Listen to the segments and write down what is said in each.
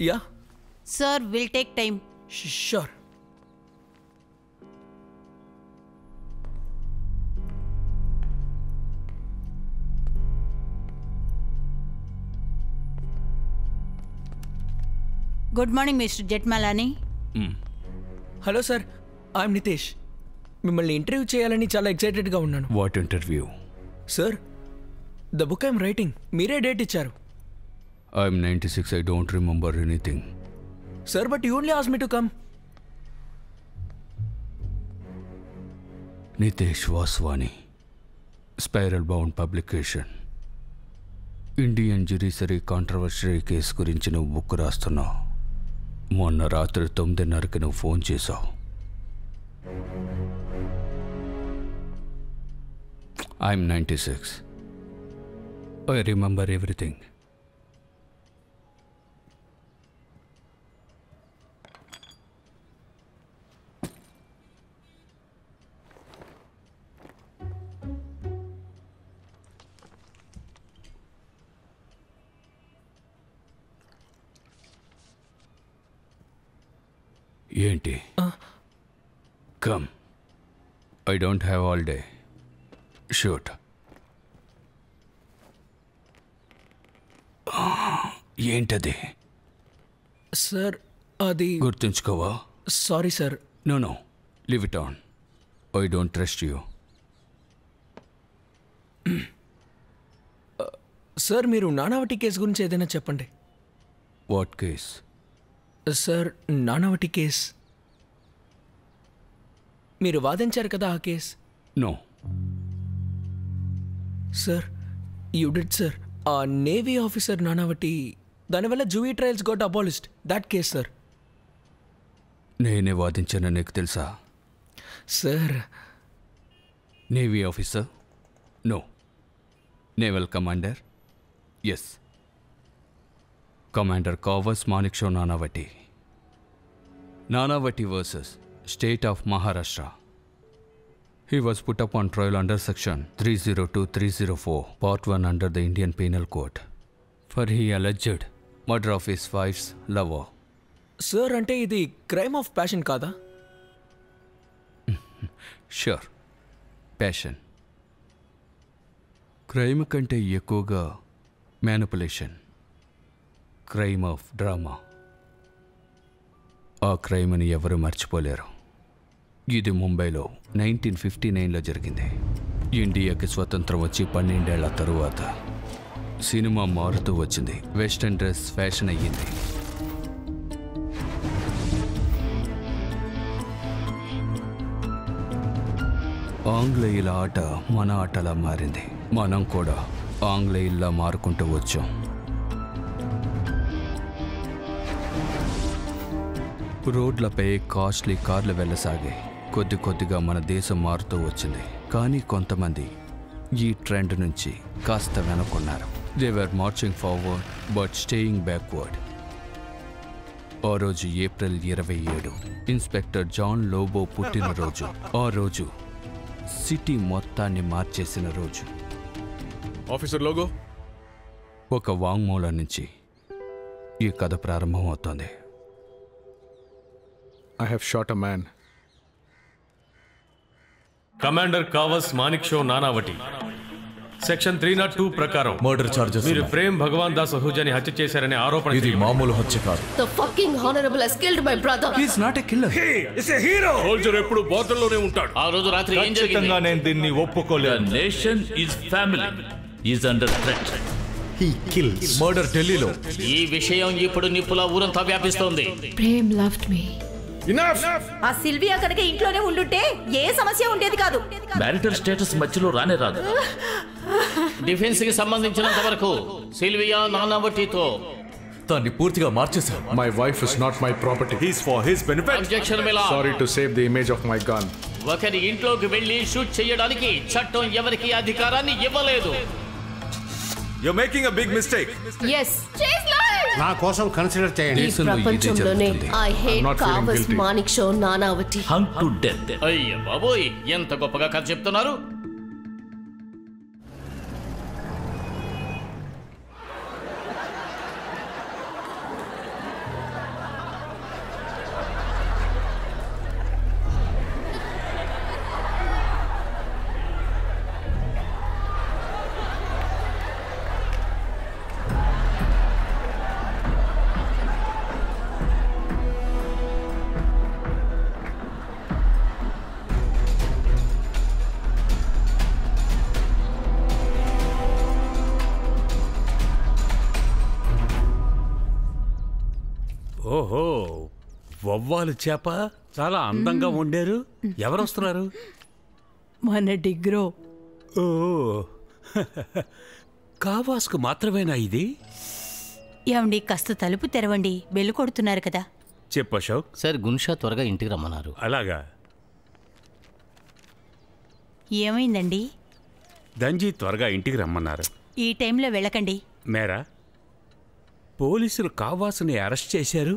Yeah sir will take time. Sure. Good morning mister Jethmalani. Hello sir, I'm Nitesh. మిమ్మల్ని interview చేయాలని చాలా ఎక్సైటెడ్గా ఉన్నాను. What interview? Sir, the book I'm writing మీరే date ఇచ్చారు. I'm 96. I don't remember anything. Sir, but you only asked me to come. Nitesh Vaswani, spiral bound publication. Indian judiciary controversy case గురించి నువ్వు book రాస్తున్నావు. మొన్న రాత్రి 9:30కి నువ్వు ఫోన్ చేశావు. ఐఎమ్ 96. I remember everything. ఏంటి? Come. I don't have all day. Shoot. ఏంటది? Sir, అది గుర్తుంచుకోవా? Sorry sir. No leave it on. I don't trust you. Sir, మీరు నానావటి కేసు గురించి ఏదైనా చెప్పండి. What case? Sir, Nanavati case మీరు వాదించారు కదా, ఆ case. No sir, you did sir. ఆ నేవీ ఆఫీసర్ నానావటి, దానివల్ల jury trials got abolished. That case sir. నేనే వాదించానని నీకు తెలుసా? Sir, navy officer? No. Naval commander? Yes. Commander Kawas Manekshaw Nanavati. Nanavati versus state of Maharashtra. He was put up on trial under section 302-304, part 1 under the Indian Penal Code for he alleged murder of his wife's lover. Sir, అంటే ఇది crime of passion కాదా? Sure, passion. Crime కంటే ఎక్కువగా manipulation. Crime of drama. ఆ క్రైమ్ని ఎవరు మర్చిపోలేరు. ఇది ముంబైలో 1959లో జరిగింది. ఇండియాకి స్వతంత్రం వచ్చి 12 ఏళ్ల తరువాత సినిమా మారుతూ వచ్చింది. వెస్టర్న్ డ్రెస్ ఫ్యాషన్ అయ్యింది. ఆంగ్లేయుల ఆట మన ఆటలా మారింది. మనం కూడా ఆంగ్లేయుల్లా మారుకుంటూ వచ్చాం. రోడ్లపై కాస్ట్లీ కార్లు వెళ్ళసాగాయి. కొద్ది కొద్దిగా మన దేశం మారుతూ వచ్చింది. కానీ కొంతమంది ఈ ట్రెండ్ నుంచి కాస్త వెనుకున్నారు. They were marching forward but staying backward. ఆ రోజు ఏప్రిల్ 27, ఇన్స్పెక్టర్ జాన్ లోబో పుట్టినరోజు. ఆ రోజు సిటీ మొత్తాన్ని మార్చేసిన రోజు. ఆఫీసర్ లోగో. ఒక వాంగ్మూలం నుంచి ఈ కథ ప్రారంభమవుతోంది. I have shot a man. Commander Kawas Manekshaw Nanavati section 302 ప్రకారం మర్డర్ చార్జెస్. మీరు ప్రేమ్ భగవాన్ దాస్ అహూజాని హత్య చేశారనే ఆరోపణ. ఇది మామూలు హత్య కాదు. The fucking honorable has killed my brother. He is not a killer. He is a hero. Soldier ఎప్పుడు బార్డర్లోనే ఉంటాడు. ఆ రోజు రాత్రి ఏం జరిగింది? ఖచ్చితంగా నేను దీన్ని ఒప్పుకోలేను. The nation is family is under threat. He kills. Murder ఢిల్లీలో. ఈ విషయం ఇప్పుడు నిప్పులా ఊరంతా వ్యాపిస్తోంది. Prem loved me. ఆ సిల్వియా కనుక ఇంట్లోనే ఉండుంటే ఏ సమస్య ఉండేది కాదు. మ్యారిటల్ స్టేటస్ మధ్యలో రానే రాదు. డిఫెన్స్ కి సంబంధించినంత వరకు సిల్వియా నానావటితో దాన్ని పూర్తిగా మార్చేశారు. My wife is not my property. He's for his benefit. Objection మిలా. Sorry to save the image of my gun. ఒకరి ఇంట్లోకి వెళ్ళి షూట్ చేయడానికి చట్టం ఎవరికి అధికారాన్ని ఇవ్వలేదు. You're making a big mistake. Yes. Chase life. నా కోసం కన్సిడర్ చేయండి. ఈ ప్రపంచంలోనే I hate కావస్ Manekshaw నానావటి. Hung to death. అయ్య బాబోయ్, ఎంత గొప్పగా కథ చెప్తున్నారు. ఓహో, వవ్వాలు చేప చాలా అందంగా వండారు. ఎవరు వస్తున్నారు? మన డిగ్రో. ఓ కావాస్కు మాత్రమేనా ఇది? ఏమండి, కాస్త తలుపు తెరవండి, బెల్లు కొడుతున్నారు కదా. చెప్పు అశోక్. సార్ గున్షా త్వరగా ఇంటికి రమ్మన్నారు. అలాగా. ఏమైందండి? దంజీ త్వరగా ఇంటికి రమ్మన్నారు. ఈ టైంలో వెళ్ళకండి. మేరా, పోలీసులు కావాసుని అరెస్ట్ చేశారు.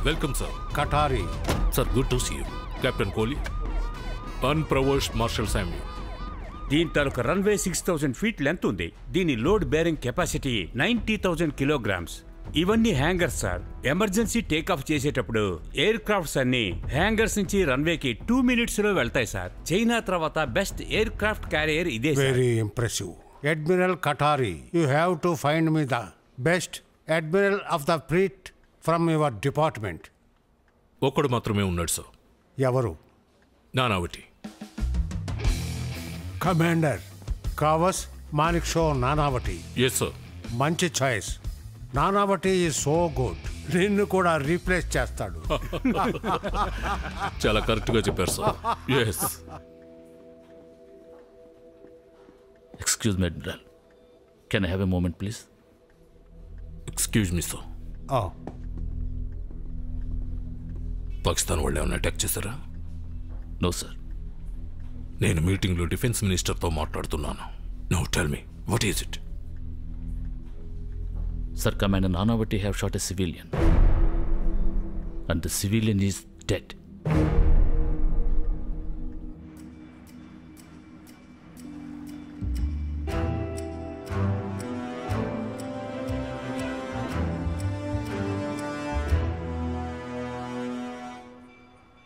Welcome sir. Katari. Sir, good to see you. Captain Kohli, అన్ప్రవోష్డ్ మార్షల్ శామ్యూ. దీని తాలూకు రన్వే 6000 ఫీట్ లెంత్ ఉంది. దీని లోడ్ బేరింగ్ కెపాసిటీ 90,000 కిలోగ్రామ్స్. ఇవన్నీ హ్యాంగర్స్ సార్. ఎమర్జెన్సీ టేకాఫ్ చేసేటప్పుడు ఎయిర్ క్రాఫ్ట్స్ అన్ని హ్యాంగర్స్ నుంచి రన్వేకి 2 minutes లో వెళ్తాయి సార్. చైనా తర్వాత బెస్ట్ ఎయిర్ క్రాఫ్ట్ క్యారియర్ ఇదే. Very impressive. Admiral Katari, you have to find me the best admiral of the fleet from your department. ఒక్కడు మాత్రమే ఉన్నాడు సార్. ఎవరు? Nanavati. Commander Kawas Manekshaw Nanavati. Yes sir. మంచి choice. Nanavati is so good. నిన్ను కూడా replace చేస్తాడు. చాలా కరెక్ట్గా చెప్పారు sir. Yes. Excuse me admiral, can I have a moment please? Excuse me sir. Pakistan వాళ్ళు ఏమైనా అటాక్ చేశారా? No sir. నేను మీటింగ్లో డిఫెన్స్ మినిస్టర్తో మాట్లాడుతున్నాను. No tell me, what is it? Sir, commander Nanavati have shot a civilian and the civilian is dead.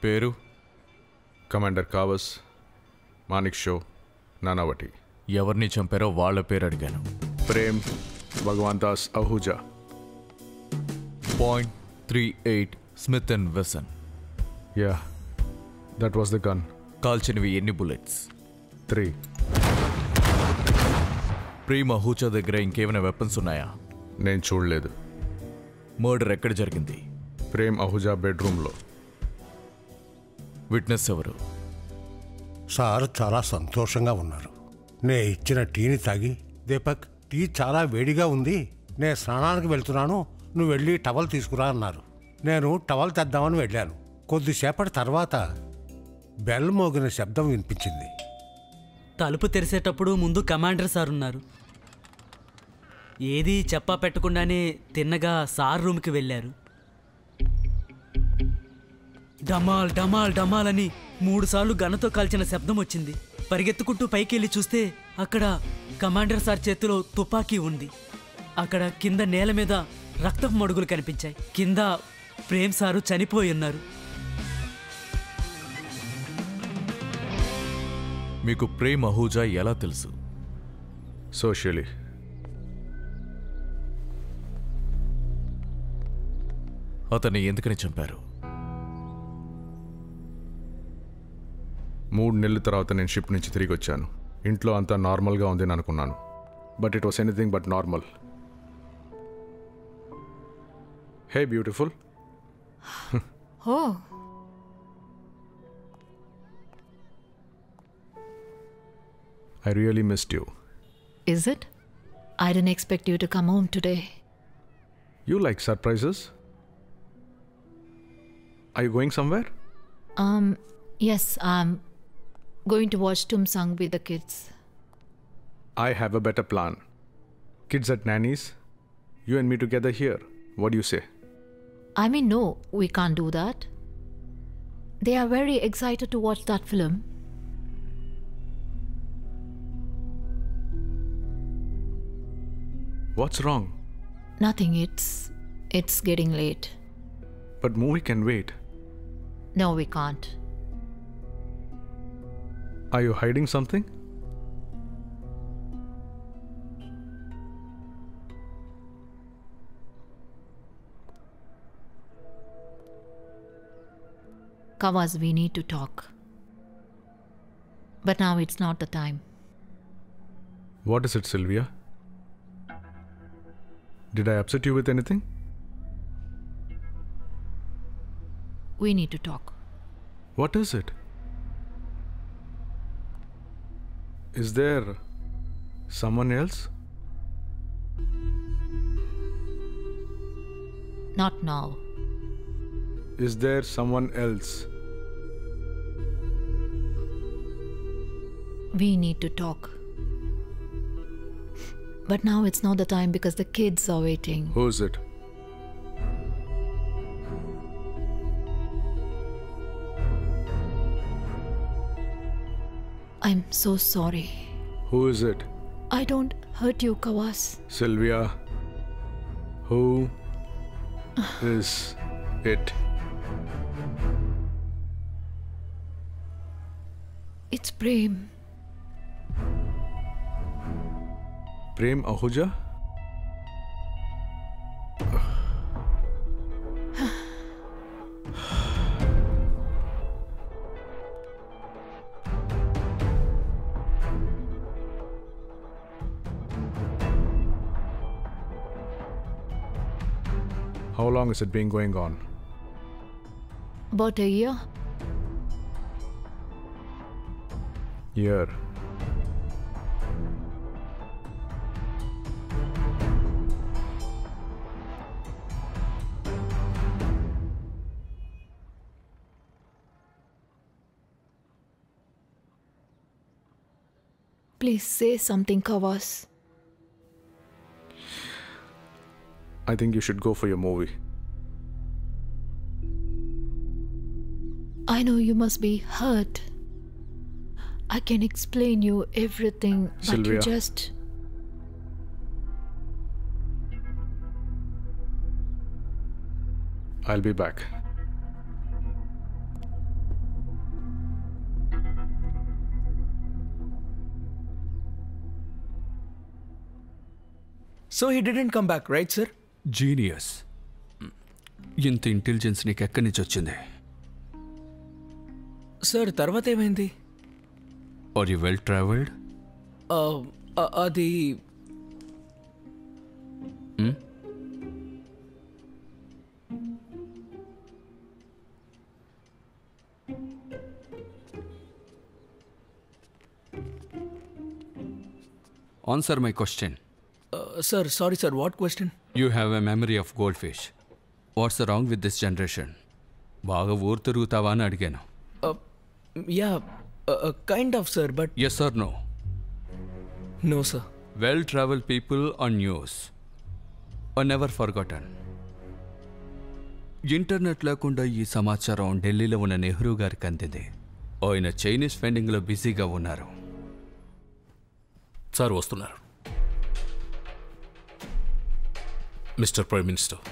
పేరు? Commander Kawas Manekshaw Nanavati. ఎవరిని చంపారో వాళ్ళ పేరు అడిగాను. Prem Bhagwan Das Ahuja. .38 Smith and Wesson. Yeah, that was the gun. కాల్చినవి ఎన్ని బుల్లెట్స్? 3. ప్రేమ్ అహూజా దగ్గర ఇంకేమైనా వెపన్స్ ఉన్నాయా? నేను చూడలేదు. మర్డర్ ఎక్కడ జరిగింది? ప్రేమ్ అహూజా బెడ్రూమ్లో. విట్నెస్ ఎవరు? సార్ చాలా సంతోషంగా ఉన్నారు. నే ఇచ్చిన టీని తాగి, దీపక్ టీ చాలా వేడిగా ఉంది, నేను స్నానానికి వెళ్తున్నాను, నువ్వు వెళ్ళి టవల్ తీసుకురా అన్నారు. నేను టవల్ తెద్దామని వెళ్ళాను. కొద్దిసేపటి తర్వాత బెల్ మోగిన శబ్దం వినిపించింది. తలుపు తెరిసేటప్పుడు ముందు కమాండర్ సార్ ఉన్నారు. ఏది చెప్పా పెట్టకుండానే తిన్నగా సార్ రూమ్కి వెళ్ళారు. డమాల్ డమాల్ డమాల్ అని 3 సార్లు గన్నతో కాల్చిన శబ్దం వచ్చింది. పరిగెత్తుకుంటూ పైకి వెళ్ళి చూస్తే అక్కడ కమాండర్ సార్ చేతిలో తుపాకీ ఉంది. అక్కడ కింద నేల మీద రక్తపు మడుగులు కనిపించాయి. కింద ప్రేమ్ సారు చనిపోయి ఉన్నారు. మీకు ప్రేమ్ అహూజా ఎలా తెలుసు? సోషియలీ. అతన్ని ఎందుకని చంపారు? 3 నెలల తర్వాత నేను షిప్ నుంచి తిరిగి వచ్చాను. ఇంట్లో అంతా నార్మల్గా ఉందని అనుకున్నాను. But it was anything but normal. Hey beautiful. I really missed you. Is it? I didn't expect you to come home today. You like surprises? Are you going somewhere? Yes, I'm going to watch Tum Sang with the kids. I have a better plan. Kids at nanny's, you and me together here. What do you say? I mean, no, we can't do that. They are very excited to watch that film. What's wrong? Nothing, it's getting late. But movie can wait. No, we can't. Are you hiding something? Kawaz, we need to talk. But now it's not the time. What is it, Sylvia? Did I upset you with anything? We need to talk. What is it? Is there someone else? Not now. Is there someone else? We need to talk. But now it's not the time because the kids are waiting. Who is it? I'm so sorry. Who is it? I don't hurt you, Kawaz. Sylvia. Who is it? It's Prem. Prem Ahuja? How long has it been going on? About a year. Year. Please say something, Kawaz. I think you should go for your movie. I know you must be hurt. I can explain you everything, but Sylvia. you just... I'll be back. So he didn't come back, right, sir? Genius. ఇంత intelligence నీకు ఎక్కడి నుంచి వచ్చింది? Sir తర్వాత ఏమైంది? Are you well travelled? అది answer my question. Sir sorry sir, what question? You have a memory of goldfish. What's wrong with this generation? బాగా ఊరు తిరుగుతావా అని అడిగాను. Yeah kind of sir, but yes or no? No sir. Well travel people on news are never forgotten. Internet లేకుండా ఈ సమాచారం ఢిల్లీలో ఉన్న నెహ్రూ గారికి అందింది. ఆయన చైనీస్ ఫెండింగ్లో బిజీగా ఉన్నారు. సార్ వస్తున్నారు. మిస్టర్ ప్రైమ్ మినిస్టర్,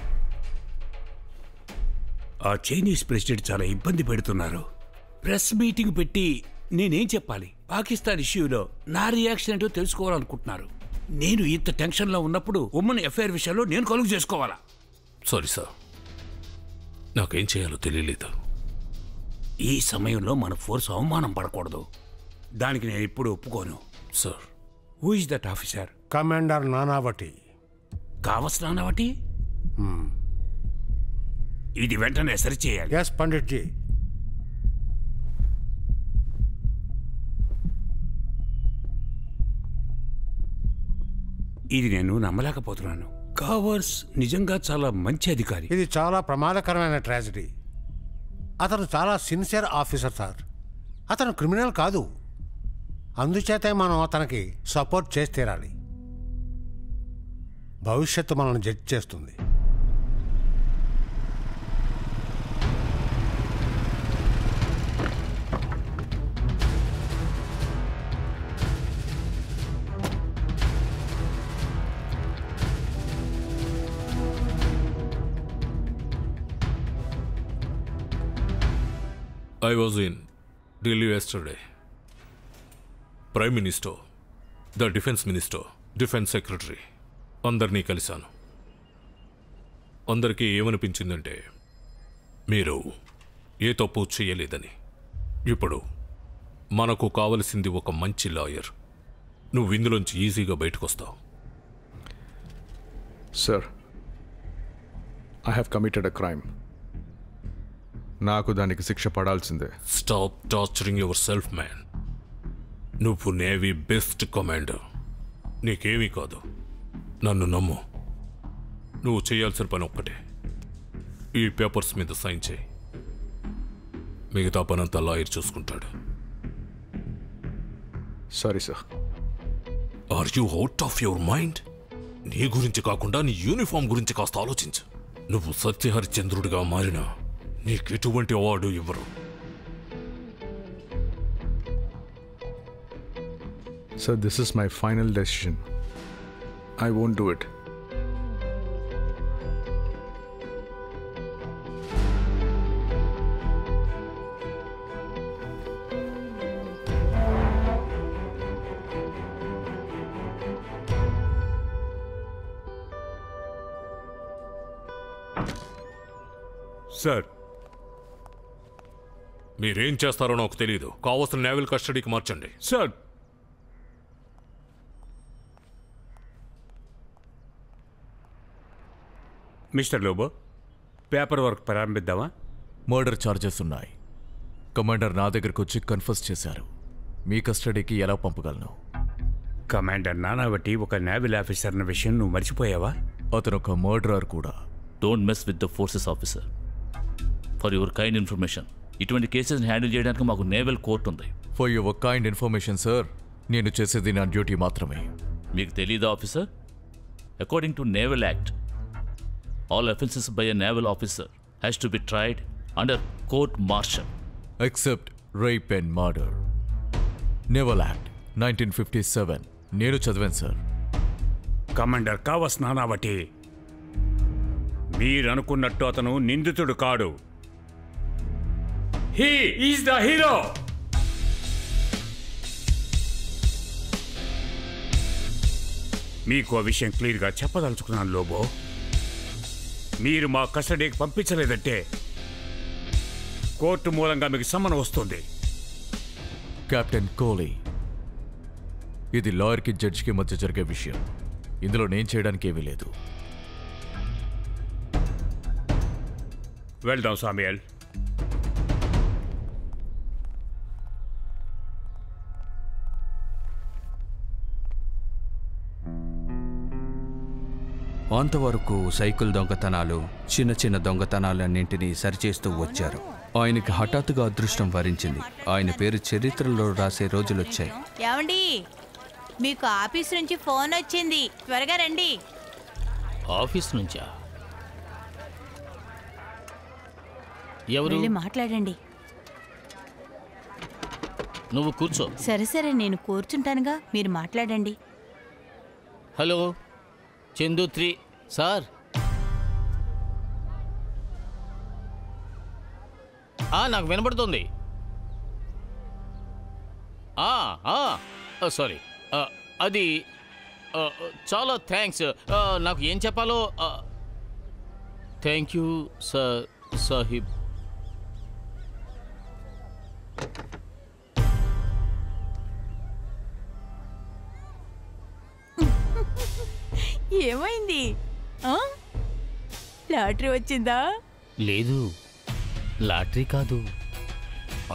ఆ చైనీస్ ప్రెసిడెంట్ చాలా ఇబ్బంది పెడుతున్నారు. ప్రెస్ మీటింగ్ పెట్టి నేనేం చెప్పాలి? పాకిస్తాన్ ఇష్యూలో నా రియాక్షన్ ఏంటో తెలుసుకోవాలనుకుంటున్నారు. నేను ఇంత టెన్షన్లో ఉన్నప్పుడు ఉమ్మన్ ఎఫ్ఐఆర్ విషయంలో నేను కలుగు చేసుకోవాలా? సారీ సార్, నాకేం చేయాలో తెలియలేదు. ఈ సమయంలో మన ఫోర్స్ అవమానం పడకూడదు. దానికి నేను ఎప్పుడు ఒప్పుకోను. Sir, who is that officer? Commander Nanavati. Kawas Nanavati? ఇది వెంటనే సరి చేయాలి. ఎస్ పండిట్ జీ. ఇది నేను నమ్మలేకపోతున్నాను. కావర్స్ నిజంగా చాలా మంచి అధికారి. ఇది చాలా ప్రమాదకరమైన ట్రాజడీ. అతను చాలా సిన్సియర్ ఆఫీసర్ సార్. అతను క్రిమినల్ కాదు. అందుచేతే మనం అతనికి సపోర్ట్ చేసి తీరాలి. భవిష్యత్తు మనల్ని జడ్జ్ చేస్తుంది. I was in Delhi yesterday. Prime Minister, the Defense Minister, Defense Secretary, అందరినీ కలిశాను. అందరికీ ఏమనిపించిందంటే, మీరు ఏ తప్పు చేయలేదని. ఇప్పుడు మనకు కావలసింది ఒక మంచి లాయర్. నువ్వు ఇందులోంచి ఈజీగా బయటకు వస్తావు. Sir, I have committed a crime. నాకు దానికి శిక్ష పడాల్సిందే. Stop torturing yourself man. నువ్వు నేవీ బెస్ట్ కమాండర్. నీకేమీ కాదు, నన్ను నమ్ము. నువ్వు చేయాల్సిన పని ఒక్కటే, ఈ పేపర్స్ మీద సైన్ చేయి. మిగతా పనంతా లాయర్ చూసుకుంటాడు. Sorry sir. Are you out of your mind? నీ గురించి కాకుండా నీ యూనిఫామ్ గురించి కాస్త ఆలోచించు. నువ్వు సత్యహరిచంద్రుడిగా మారినా నీకు ఎటువంటి అవార్డు ఇవ్వరు. Sir, this is my final decision. I won't do it. Sir, మీరేం చేస్తారో నాకు తెలియదు. కావాల్సిన నేవల్ కస్టడీకి మార్చండి. Sir, mister Lobo, paperwork ప్రారంభిద్దామా? మర్డర్ ఛార్జెస్ ఉన్నాయి. కమాండర్ నా దగ్గరకు వచ్చి కన్ఫర్స్ చేశారు. మీ కస్టడీకి ఎలా పంపగలను? కమాండర్ నానావటి ఒక నేవల్ ఆఫీసర్ అన్న విషయం నువ్వు మర్చిపోయావా? అతను ఒక మర్డరర్ కూడా. Don't mess with the forces officer. For your kind information, ఇటువంటి కేసెస్ని హ్యాండిల్ చేయడానికి మాకు నేవల్ కోర్ట్ ఉంది. For your kind information sir, నేను చేసేది నా డ్యూటీ మాత్రమే. మీకు తెలీదా officer? According to naval act, all offenses by a naval officer has to be tried under court martial except rape and murder. Naval Act 1957 నేను చదివాను sir. Commander కావస్ నానావటి, మీరనుకున్నట్టు అతను నిందితుడు కాడు. He is the hero. మీకు ఆ విషయం క్లియర్గా చెప్పదలుచుకున్నాను లోబో. మీరు మా కస్టడీకి పంపించలేదంటే కోర్టు మూలంగా మీకు సమ్మన్ వస్తుంది. కెప్టెన్ కోహ్లీ, ఇది లాయర్కి జడ్జికి మధ్య జరిగే విషయం. ఇందులో నేను చేయడానికి ఏమీ లేదు. వెళ్దాం సామ్యూయల్. అంతవరకు సైకిల్ దొంగతనాలు, చిన్న చిన్న దొంగతనాలన్నింటినీ సరిచేస్తూ వచ్చారు. ఆయనకి హఠాత్తుగా అదృష్టం వరించింది. ఆయన పేరు చరిత్రలో రాసే రోజులొచ్చాయి. ఏమండి, మీకు ఆఫీస్ నుంచి ఫోన్ వచ్చింది, త్వరగా రండి. ఆఫీస్ నుంచా? ఎవరు? మాట్లాడండి. నువ్వు కూర్చో. సరే సరే, నేను కూర్చుంటానుగా, మీరు మాట్లాడండి. Hello Chandu 3 sir. నాకు వినపడుతుంది. సారీ, అది చాలా థ్యాంక్స్. నాకు ఏం చెప్పాలో. Thank you sir Sahib. ఏమైంది? లాటరీ వచ్చిందా? లేదు, లాటరీ కాదు,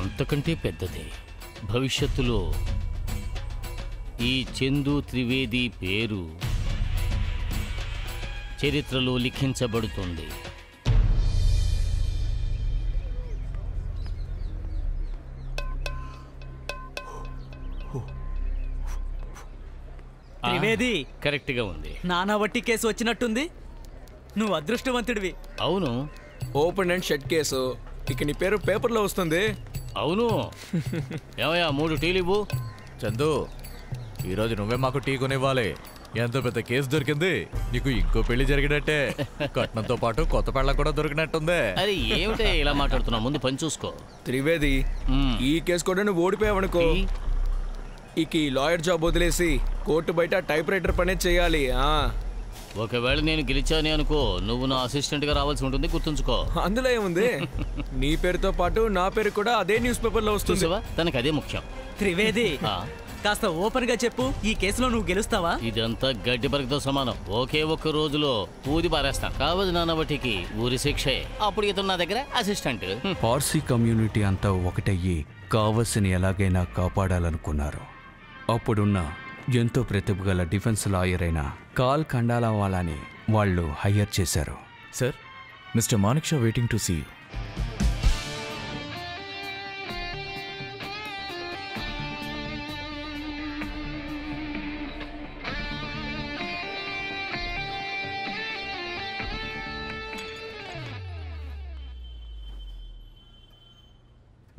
అంతకంటే పెద్దదే. భవిష్యత్తులో ఈ చందు త్రివేది పేరు చరిత్రలో లిఖించబడుతుంది. త్రివేది కరెక్ట్గా ఉంది. నానా వట్టి కేసు వచ్చినట్టుంది. నువ్వు అదృష్టవంతుడివి. అవును, ఓపెన్ అండ్ షట్ కేసు. ఇక నీ పేరు పేపర్లో వస్తుంది. అవును. ఏమయ్యా 3 టీలు ఇవ్వు. చందు, ఈరోజు నువ్వే మాకు టీ కొనివ్వాలి. ఎంత పెద్ద కేసు దొరికింది. నీకు ఇంకో పెళ్లి జరిగినట్టే. కట్నంతో పాటు కొత్త పెళ్ళం కూడా దొరికినట్టుంది. అరే ఏమిటే ఇలా మాట్లాడుతున్నావు? ముందు పని చూసుకో. త్రివేది, ఈ కేసు కూడా నువ్వు ఓడిపోయావనుకో, ఇక ఈ లాయర్ జాబ్ వదిలేసి కోర్టు బయట టైప్ రైటర్ పనే చేయాలి. ఒకవేళ నేను గెలిచాను అనుకో, నువ్వు నా అసిస్టెంట్ గా రావాల్సి ఉంటుంది, గుర్తుంచుకో. అందులో ఏముంది, నీ పేరుతో పాటు నా పేరు కూడా అదే న్యూస్ పేపర్ లో వస్తుంది. తనకు అదే ముఖ్యం. త్రివేది, కాస్త ఓపెన్ గా చెప్పు, ఈ కేసులో నువ్వు గెలుస్తావా? ఇదంతా గడ్డి పరకతో సమానం. ఒకే ఒక్క రోజులో ఊది పారేస్తాను. కావదు నానబట్టికి ఊరి శిక్షే. అప్పుడు ఇతను నా దగ్గర అసిస్టెంట్. పార్సీ కమ్యూనిటీ అంతా ఒకటయ్యి కావస్ని ఎలాగైనా కాపాడాలనుకున్నారు. అప్పుడున్న ఎంతో ప్రతిభ గల డిఫెన్స్ లాయర్ అయిన కాల్ ఖండాలవాలాని వాళ్ళు హైయర్ చేశారు. Sir, mister Manekshaw waiting to see you.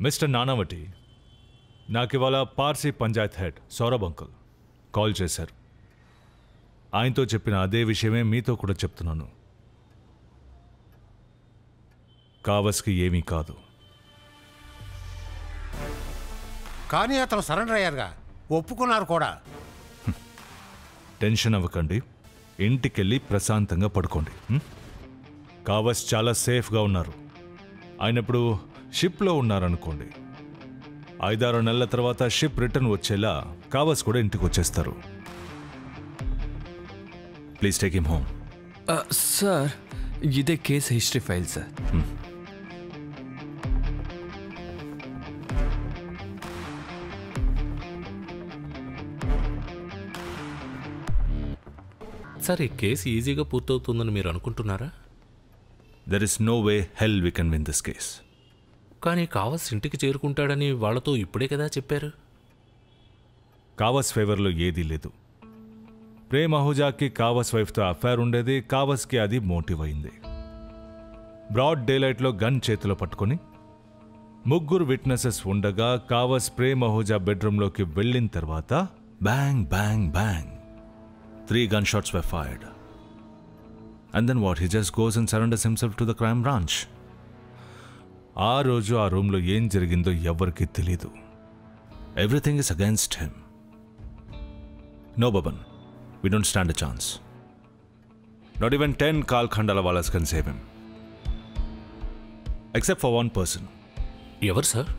Mister Nanavati, నాకు ఇవాళ Parsi panchayat head Saurabh uncle call చేశారు. ఆయనతో చెప్పిన అదే విషయమే మీతో కూడా చెప్తున్నాను. కావస్కి ఏమీ కాదు. కానీ అతను సరెండర్ అయ్యారుగా, ఒప్పుకున్నారు కూడా. టెన్షన్ అవ్వకండి, ఇంటికెళ్ళి ప్రశాంతంగా పడుకోండి. కావస్ చాలా సేఫ్గా ఉన్నారు. ఆయన ఇప్పుడు షిప్లో ఉన్నారనుకోండి. 5-6 నెలల తర్వాత షిప్ రిటర్న్ వచ్చేలా కావస్ కూడా ఇంటికి వచ్చేస్తారు. Please take him home. Sir, ఇదే case history file sir. Sir, ఈ కేసు ఈజీగా పూర్తవుతుందని మీరు అనుకుంటున్నారా? There is no way hell we can win this case. కానీ కావస్ ఇంటికి చేరుకుంటాడని వాళ్ళతో ఇప్పుడే కదా చెప్పారు. కావస్ ఫేవర్లో ఏదీ లేదు. ప్రేమ్ అహూజాకి కావస్ వైఫ్తో అఫైర్ ఉండేది. కావస్కి అది మోటివ్ అయింది. బ్రాడ్ డేలైట్లో గన్ చేతిలో పట్టుకొని 3 విట్నెసెస్ ఉండగా కావస్ ప్రేమ్ అహూజా బెడ్రూమ్లోకి వెళ్ళిన తర్వాత bang bang bang 3 gun shots were fired. And then what, he just goes and surrenders himself to the crime branch. ఆ రోజు ఆ రూమ్లో ఏం జరిగిందో ఎవరికీ తెలీదు. Everything is against him. No Baban, we don't stand a chance. Not even 10 Karl Khandalawalas can save him, except for 1 person. ఎవరు sir?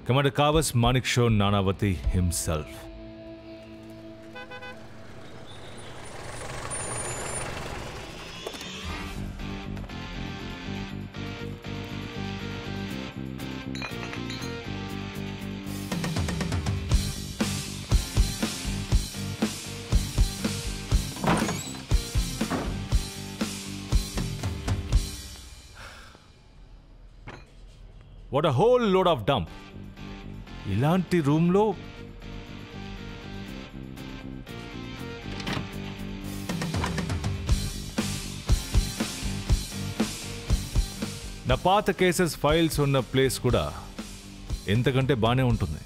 Commander Kawas Manekshaw Nanavati himself. What a whole load of dump. ఇలాంటి రూమ్లో నా పాత కేసెస్ ఫైల్స్ ఉన్న place కూడా ఎంతకంటే బానే ఉంటుంది.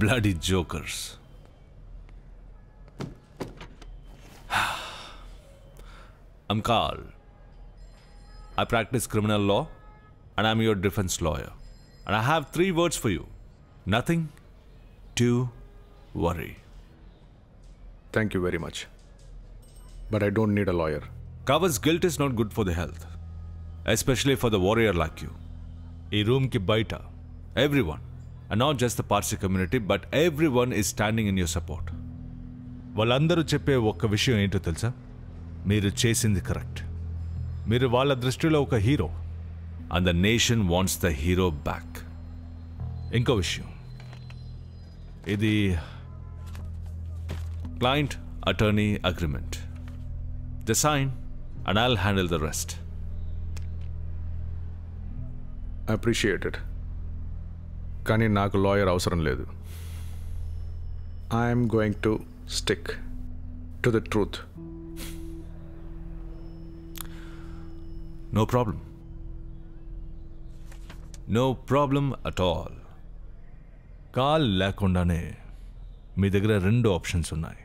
Bloody jokers. I'm Carl. I practice criminal law and I'm your defense lawyer. And I have 3 words for you. Nothing to worry. Thank you very much. But I don't need a lawyer. Kawas guilt is not good for the health. Especially for the warrior like you. Ee room ki baita. Everyone. And not just the Parsi community, but everyone is standing in your support. వాళ్ళందరూ చెప్పే ఒక్క విషయం ఏంటో తెలుసా? మీరు చేసింది correct. మీరు వాళ్ళ దృష్టిలో ఒక hero. And the nation wants the hero back. ఇంకో విషయం, ఇది client attorney agreement. They sign and I'll handle the rest. Appreciate it. కానీ నాకు లాయర్ అవసరం లేదు. I'm going to stick to the truth. No problem. No problem at all. Call లేకుండానే మీ దగ్గర 2 options ఉన్నాయి.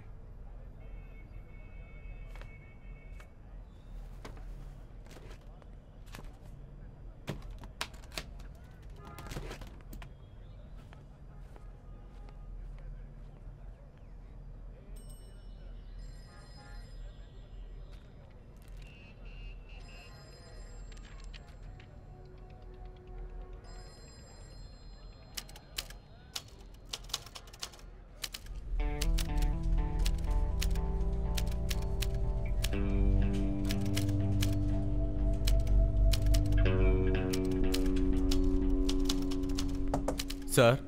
సార్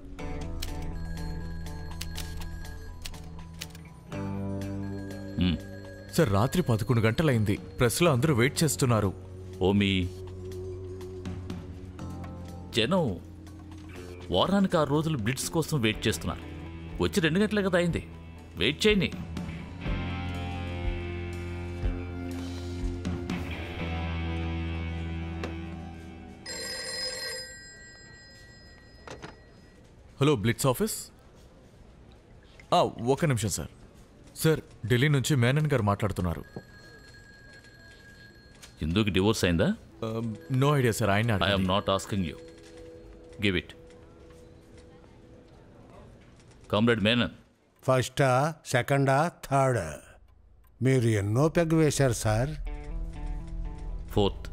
సార్ రాత్రి 11 గంటలైంది. ప్రెస్లో అందరూ వెయిట్ చేస్తున్నారు. ఓమి జనం వారానికి 6 రోజులు బ్లిట్స్ కోసం వెయిట్ చేస్తున్నారు. వచ్చి 2 గంటలే కదా అయింది. వెయిట్ చేయని. Hello blitz office. ఒక నిమిషం సార్. సార్ ఢిల్లీ నుంచి మేనన్ గారు మాట్లాడుతున్నారు. ఇందుకు డివోర్స్ అయిందా? No idea sir. ఆయన I'm not asking you. Give it. Comrade Menon. ఫస్టా, సెకండా, థర్డా? మీరు ఎన్నో పెగ్ వేశారు సార్. 4th.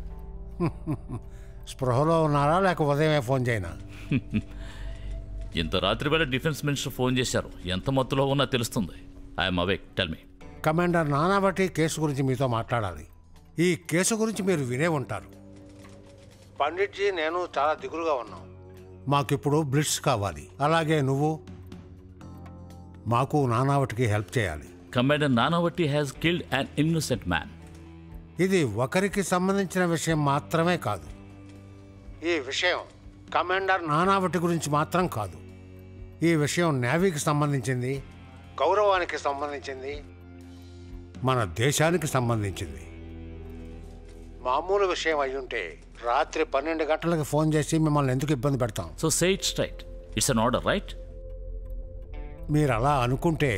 స్పృహలో ఉన్నారా లేక ఉదయమే ఫోన్ చేయనా? ఇంత రాత్రి వేళ డిఫెన్స్ మినిస్టర్ ఫోన్ చేశారు. ఎంత మత్తులో ఉన్నా తెలుస్తుంది. I'm awake. Tell me. Commander Nanavati case గురించి మీతో మాట్లాడాలి. ఈ కేసు గురించి మీరు వినే ఉంటారు. పండిట్జీ నేను చాలా దిగులుగా ఉన్నాం. మాకిప్పుడు బ్లిట్స్ కావాలి. అలాగే నువ్వు మాకు నానావటికి హెల్ప్ చేయాలి. Commander Nanavati has killed an innocent man. ఇది ఒకరికి సంబంధించిన విషయం మాత్రమే కాదు. ఈ విషయం కమాండర్ నానావటి గురించి మాత్రం కాదు. ఈ విషయం నేవీకి సంబంధించింది, గౌరవానికి సంబంధించింది, మన దేశానికి సంబంధించింది. మామూలు విషయం అయ్యుంటే రాత్రి 12 గంటలకు ఫోన్ చేసి మిమ్మల్ని ఎందుకు ఇబ్బంది పెడతాం? So say it straight. It's an order, right? మీరు అలా అనుకుంటే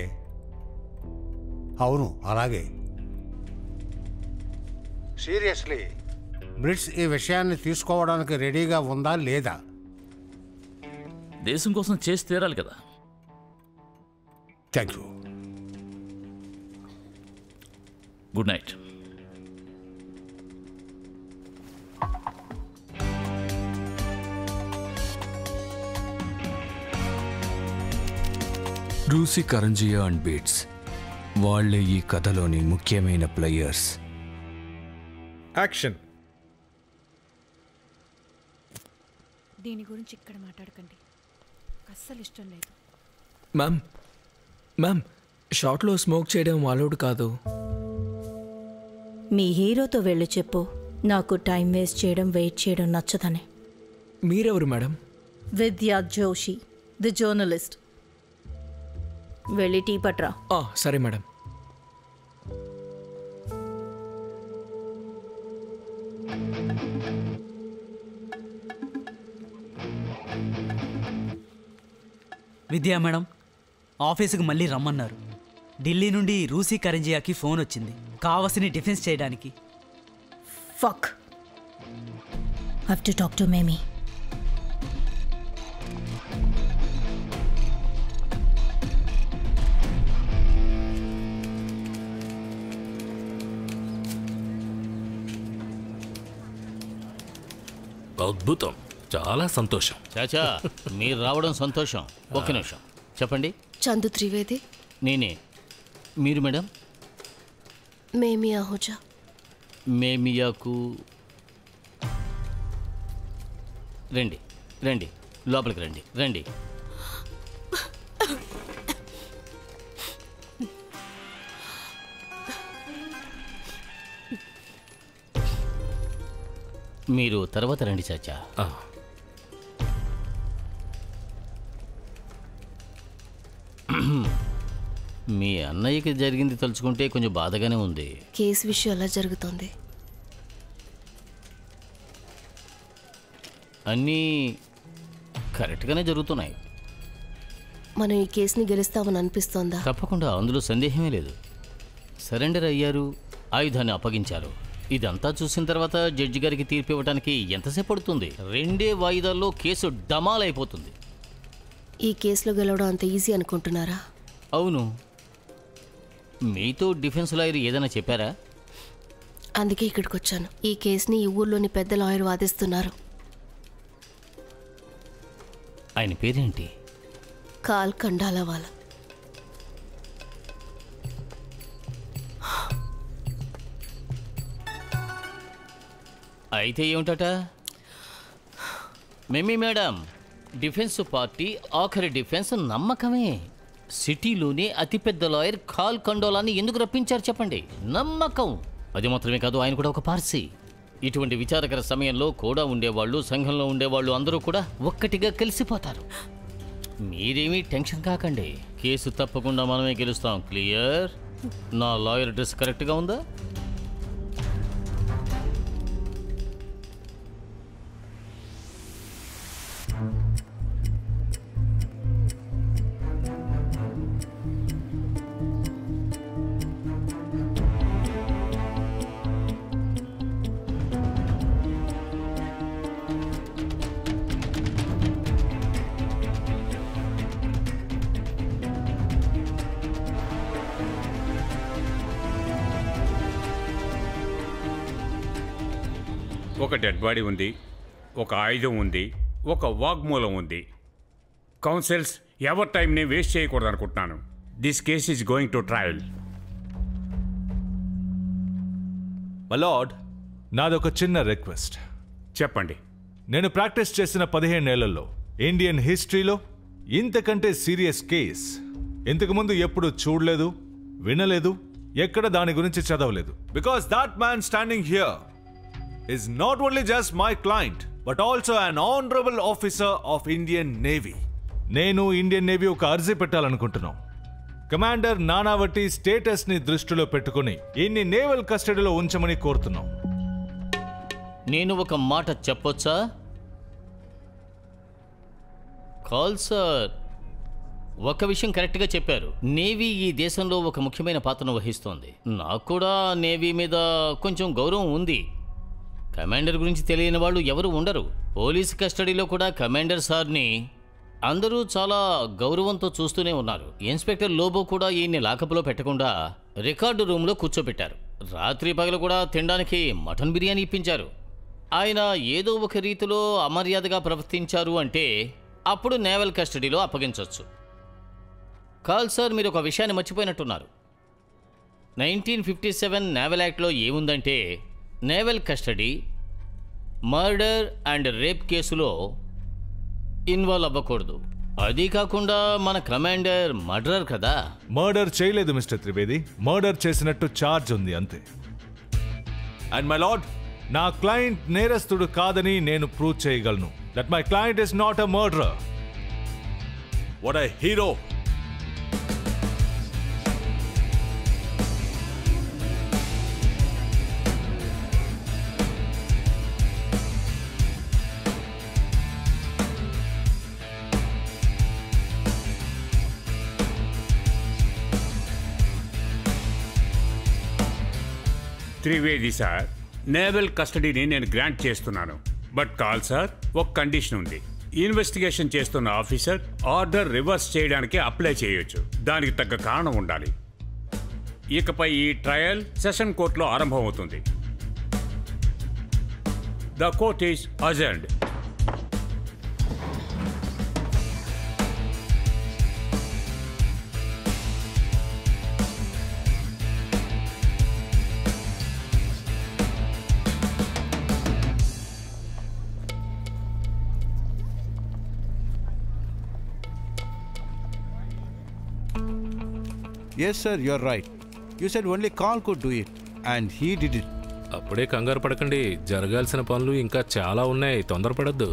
అవును, అలాగే. సీరియస్లీ బ్రిట్స్ ఈ విషయాన్ని తీసుకోవడానికి రెడీగా ఉందా లేదా? దేశం కోసం చేసి తీరాలి కదా. Thank you. Good night. Rusi, Karanjia and Blitz వాళ్లే ఈ కథలోని ముఖ్యమైన ప్లేయర్స్. యాక్షన్. దీని గురించి ఇక్కడ మాట్లాడకండి. అస్సలు ఇష్టం లేదు. మ్యామ్ షార్ట్లో స్మోక్ చేయడం అలౌడ్ కాదు. మీ హీరోతో వెళ్ళి చెప్పు, నాకు టైం వేస్ట్ చేయడం, వెయిట్ చేయడం నచ్చదని. మీరెవరు మేడం? విద్యా జోషి, ది జర్నలిస్ట్. వెళ్ళి టీ పట్రా. సరే మేడం. విద్యా మేడం, ఆఫీసుకు మళ్ళీ రమ్మన్నారు. ఢిల్లీ నుండి రూసి, కరంజియాకి ఫోన్ వచ్చింది కావసిని డిఫెన్స్ చేయడానికి. Fuck. Have to talk to మేమీ. అద్భుతం, చాలా సంతోషం. చాచా, మీరు రావడం సంతోషం. ఒక్క నిమిషం చెప్పండి. చందు త్రివేది. నేనే. మీరు మేడం? మేమి ఆహుజా. మేమియాకు రండి, రండి, లోపలికి రండి, రండి. మీరు తర్వాత రండి చాచా. మీ అన్నయ్యకి జరిగింది తలుచుకుంటే కొంచెం బాధగానే ఉంది. కేసు విషయం ఎలా జరుగుతుంది? అన్నీ కరెక్ట్గానే జరుగుతున్నాయి. మనం ఈ కేసుని గెలుస్తామని అనిపిస్తోందా? తప్పకుండా, అందులో సందేహమే లేదు. సరెండర్ అయ్యారు, ఆయుధాన్ని అప్పగించారు. ఇదంతా చూసిన తర్వాత జడ్జి గారికి తీర్పు ఇవ్వడానికి ఎంతసేపు పడుతుంది? 2 వాయిదాల్లో కేసు డమాల్ అయిపోతుంది. ఈ కేసులో గెలవడం అంత ఈజీ అనుకుంటున్నారా? అవును. మీతో డిఫెన్స్ లాయర్ ఏదైనా చెప్పారా? అందుకే ఇక్కడికి వచ్చాను. ఈ కేసుని ఈ ఊర్లోని పెద్ద లాయర్ వాదిస్తున్నారు. ఆయన పేరేంటి? కాల్ కండాలవాలా. అయితే ఏమిటట? మేమీ మేడం, డిఫెన్స్ పార్టీ ఆఖరి డిఫెన్స్ నమ్మకమే. సిటీలోనే అతిపెద్ద లాయర్ ఖాల్ కండోలాని ఎందుకు రప్పించారు చెప్పండి? నమ్మకం. అది మాత్రమే కాదు, ఆయన కూడా ఒక పార్సీ. ఇటువంటి విచారకర సమయంలో కూడా ఉండేవాళ్ళు, సంఘంలో ఉండేవాళ్ళు అందరూ కూడా ఒక్కటిగా కలిసిపోతారు. మీరేమీ టెన్షన్ కాకండి, కేసు తప్పకుండా మనమే గెలుస్తాం. క్లియర్? నా లాయర్ డ్రెస్ కరెక్ట్గా ఉందా? ఒక డెడ్ బాడీ ఉంది, ఒక ఆయుధం ఉంది, ఒక వాగ్మూలం ఉంది. కౌన్సిల్స్ ఎవరి టైంని వేస్ట్ చేయకూడదు అనుకుంటున్నాను. This case is going to trial. Milord, నాదొక చిన్న రిక్వెస్ట్. చెప్పండి. నేను ప్రాక్టీస్ చేసిన 15 ఏళ్లలో ఇండియన్ హిస్టరీలో ఇంతకంటే సీరియస్ కేస్ ఇంతకుముందు ఎప్పుడు చూడలేదు, వినలేదు, ఎక్కడ దాని గురించి చదవలేదు. Because that man standing here is not only just my client but also an honorable officer of Indian Navy. నేను ఇండియన్ నేవీ ఒక అర్జీ పెట్టాలనుకుంటున్నాం. కమాండర్ నానావటి స్టేటస్ ని దృష్టిలో పెట్టుకుని ఇన్ని నేవల్ కస్టడీలో ఉంచమని కోరుతున్నాం. నేను ఒక మాట చెప్పొచ్చా? కాల్ సార్, ఒక విషయం కరెక్ట్గా చెప్పారు. నేవీ ఈ దేశంలో ఒక ముఖ్యమైన పాత్రను వహిస్తోంది. నాకు కూడా నేవీ మీద కొంచెం గౌరవం ఉంది. కమాండర్ గురించి తెలియని వాళ్ళు ఎవరు ఉండరు. పోలీస్ కస్టడీలో కూడా కమాండర్ సార్ని అందరూ చాలా గౌరవంతో చూస్తూనే ఉన్నారు. ఇన్స్పెక్టర్ లోబో కూడా ఈయన్ని లాకప్లో పెట్టకుండా రికార్డు రూమ్లో కూర్చోబెట్టారు. రాత్రి పగలు కూడా తినడానికి మటన్ బిర్యానీ ఇప్పించారు. ఆయన ఏదో ఒక రీతిలో అమర్యాదగా ప్రవర్తించారు అంటే అప్పుడు నేవల్ కస్టడీలో అప్పగించవచ్చు. కాల్ సార్, మీరు ఒక విషయాన్ని మర్చిపోయినట్టున్నారు. 1957 నేవల్ యాక్ట్లో ఏముందంటే naval custody murder and rape కేసులో ఇన్వాల్వ్ అవ్వకూడదు. అది కాకుండా మన కమాండర్ మర్డరర్ కదా. మర్డర్ చేయలేదు మిస్టర్ త్రివేది, మర్డర్ చేసినట్టు ఛార్జ్ ఉంది అంతే. అండ్ మై లార్డ్, నా క్లయింట్ నేరస్తుడు కాదని నేను ప్రూవ్ చేయగలను. That my client is not a murderer. What a hero. Trivedi sir, naval కస్టడీని నేను గ్రాంట్ చేస్తున్నాను. బట్ కాల్ సార్, ఒక కండిషన్ ఉంది. ఇన్వెస్టిగేషన్ చేస్తున్న ఆఫీసర్ ఆర్డర్ రివర్స్ చేయడానికి అప్లై చేయొచ్చు. దానికి తగ్గ కారణం ఉండాలి. ఇకపై ఈ ట్రయల్ సెషన్ కోర్టులో ఆరంభమవుతుంది. The court is adjourned. Yes, sir, you're right. You said only Carl could do it, and he did it. అప్పుడే కంగారు పడకండి, జరగాల్సిన పనులు ఇంకా చాలా ఉన్నాయి, తొందరపడద్దు.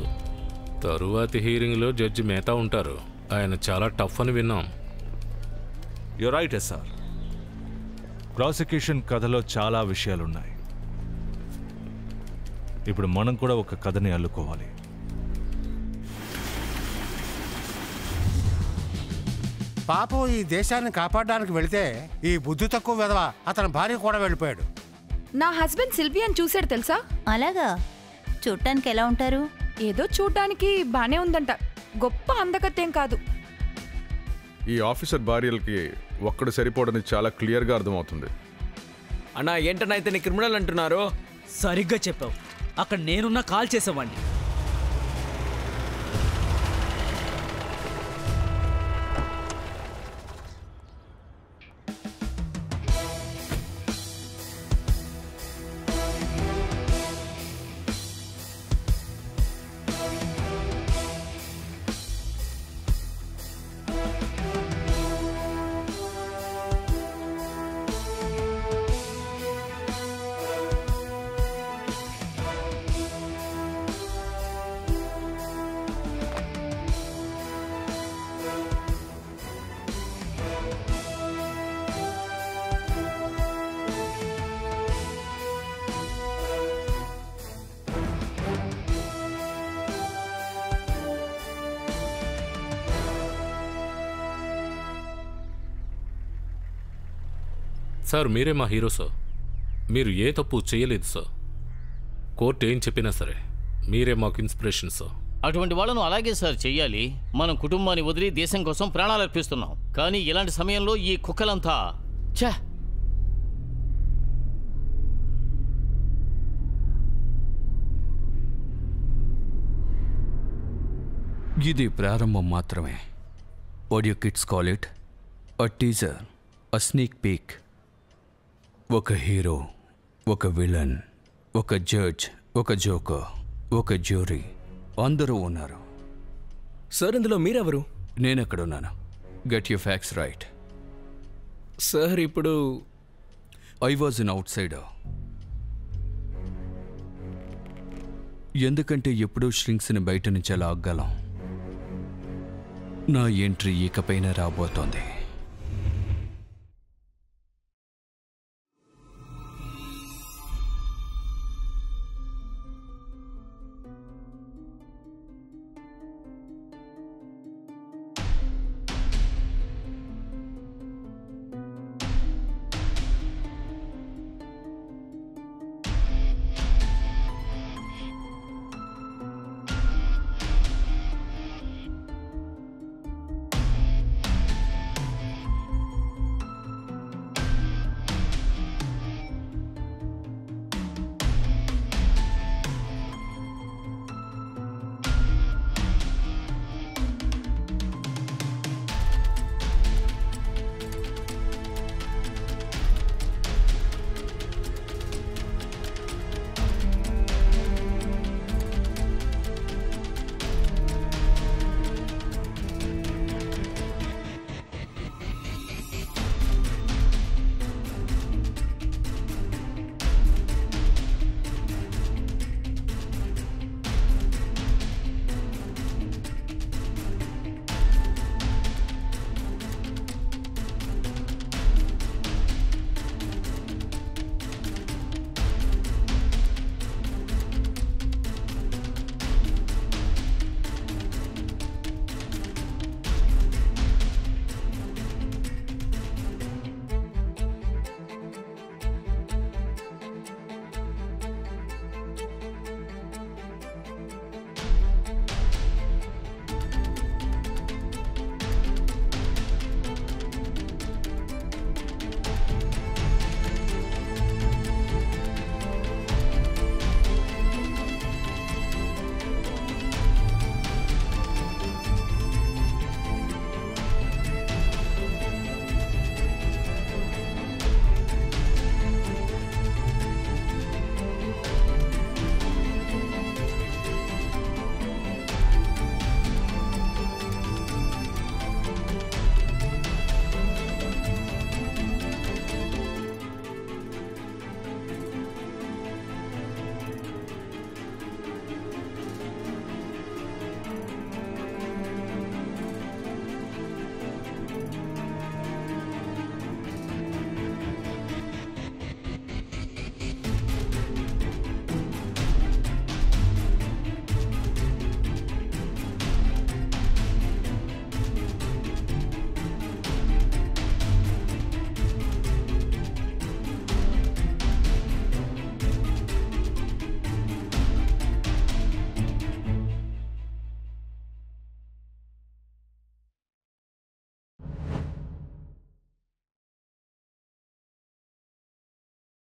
తరువాతి హీరింగ్లో జడ్జి మేతా ఉంటారు. ఆయన చాలా టఫ్ అని విన్నాం. You're right, sir. ప్రాసిక్యూషన్ కథలో చాలా విషయాలున్నాయి. ఇప్పుడు మనం కూడా ఒక కథని అల్లుకోవాలి. పాపం ఈ దేశాన్ని కాపాడడానికి వెళితే ఈ బుద్ధి తక్కువ విధవ అతని భార్య కూడా వెళ్ళిపోయాడు. నా హస్బెండ్ సిల్వియాని చూశాడు తెలుసా? అలాగా? చూడటానికి ఎలా ఉంటారు? ఏదో చూడటానికి బానే ఉందంట, గొప్ప అందకత్తేం కాదు. ఈ ఆఫీసర్ భార్యలకి ఒక్కడు సరిపోవడానికి చాలా క్లియర్గా అర్థమవుతుంది. అన్నా ఏంటన్నా అయితే నీ క్రిమినల్ అంటున్నారు? సరిగ్గా చెప్పావు. అక్కడ నేనున్నా కాల్ చేసేవాడిని. సార్ మీరే మా హీరో సార్. మీరు ఏ తప్పు చేయలేదు సార్. కోర్టు ఏం చెప్పినా సరే మీరే మాకు ఇన్స్పిరేషన్ సార్. అటువంటి వాళ్ళను అలాగే సార్ చెయ్యాలి. మనం కుటుంబాన్ని వదిలి దేశం కోసం ప్రాణాలు అర్పిస్తున్నాం. కానీ ఇలాంటి సమయంలో ఈ కుక్కలంతా ఛా. ఇది ప్రారంభం మాత్రమే. What you kids call it? A teaser, a sneak peek. ఒక హీరో, ఒక విలన్, ఒక జడ్జ్, ఒక జోకర్, ఒక జ్యూరీ, అందరూ ఉన్నారు. సార్ ఇందులో మీరెవరు? నేనెక్కడున్నాను? Get you facts right. Sir ఇప్పుడు I was in outsider. ఎందుకంటే ఎప్పుడూ ష్రింక్స్ని బయట నుంచి అలా ఆగ్గలం. నా ఎంట్రీ ఇకపైన రాబోతోంది.